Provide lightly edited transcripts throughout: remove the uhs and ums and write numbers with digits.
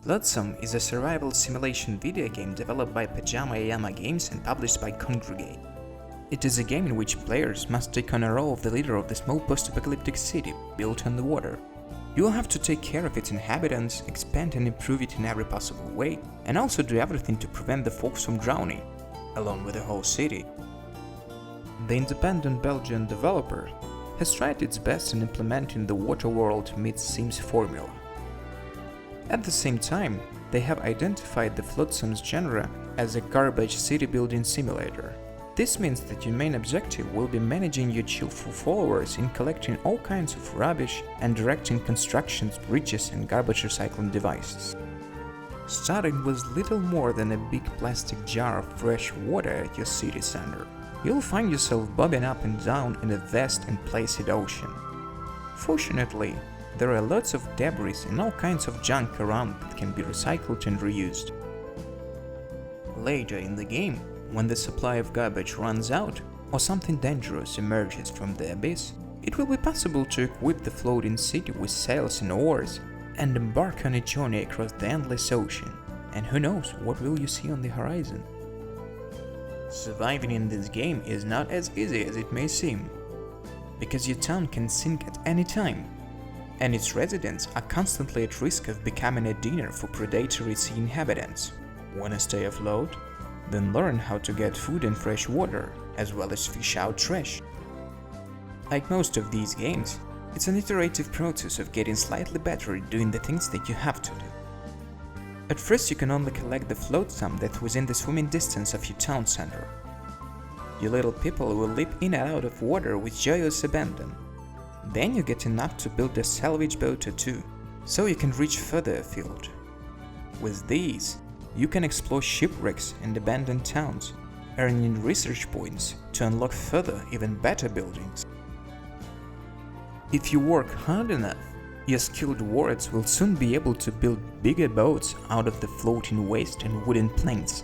Flotsam is a survival simulation video game developed by Pajama Yama Games and published by Congregate. It is a game in which players must take on a role of the leader of the small post-apocalyptic city built on the water. You will have to take care of its inhabitants, expand and improve it in every possible way, and also do everything to prevent the folks from drowning, along with the whole city. The independent Belgian developer has tried its best in implementing the water world meets Sims formula. At the same time, they have identified the Flotsam's genre as a garbage city building simulator. This means that your main objective will be managing your cheerful followers in collecting all kinds of rubbish and directing constructions, bridges and garbage recycling devices. Starting with little more than a big plastic jar of fresh water at your city center, you'll find yourself bobbing up and down in a vast and placid ocean. Fortunately, there are lots of debris and all kinds of junk around that can be recycled and reused. Later in the game, when the supply of garbage runs out or something dangerous emerges from the abyss, it will be possible to equip the floating city with sails and oars and embark on a journey across the endless ocean, and who knows what will you see on the horizon. Surviving in this game is not as easy as it may seem, because your town can sink at any time, and its residents are constantly at risk of becoming a dinner for predatory sea inhabitants. Wanna stay afloat? Then learn how to get food and fresh water, as well as fish out trash. Like most of these games, it's an iterative process of getting slightly better at doing the things that you have to do. At first you can only collect the flotsam that was in the swimming distance of your town center. Your little people will leap in and out of water with joyous abandon. Then you get enough to build a salvage boat or two, so you can reach further afield. With these, you can explore shipwrecks and abandoned towns, earning research points to unlock further, even better buildings. If you work hard enough, your skilled wards will soon be able to build bigger boats out of the floating waste and wooden planks,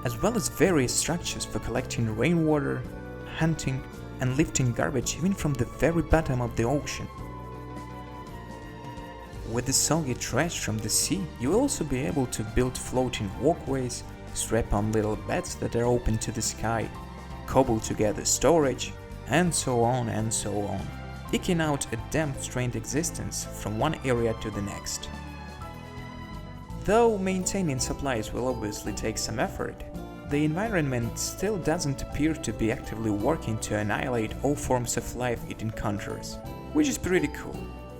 as well as various structures for collecting rainwater, hunting, and lifting garbage even from the very bottom of the ocean. With the soggy trash from the sea, you will also be able to build floating walkways, strap on little beds that are open to the sky, cobble together storage, and so on and so on, eking out a damp-strained existence from one area to the next. Though maintaining supplies will obviously take some effort, the environment still doesn't appear to be actively working to annihilate all forms of life it encounters, which is pretty cool.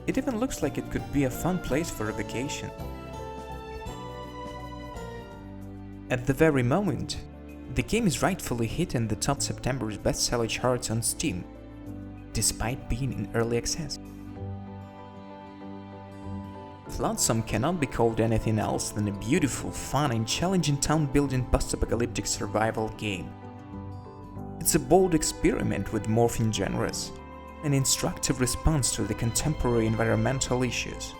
It even looks like it could be a fun place for a vacation. At the very moment, the game is rightfully hitting the top September's bestseller charts on Steam, despite being in early access. Flotsam cannot be called anything else than a beautiful, fun and challenging town-building post-apocalyptic survival game. It's a bold experiment with morphing genres, an instructive response to the contemporary environmental issues.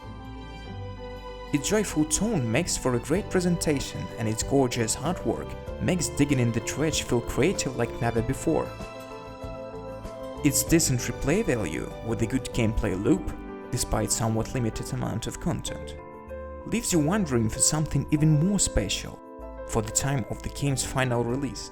Its joyful tone makes for a great presentation, and its gorgeous artwork makes digging in the trash feel creative like never before. Its decent replay value, with a good gameplay loop, despite somewhat limited amount of content, leaves you wondering for something even more special for the time of the game's final release.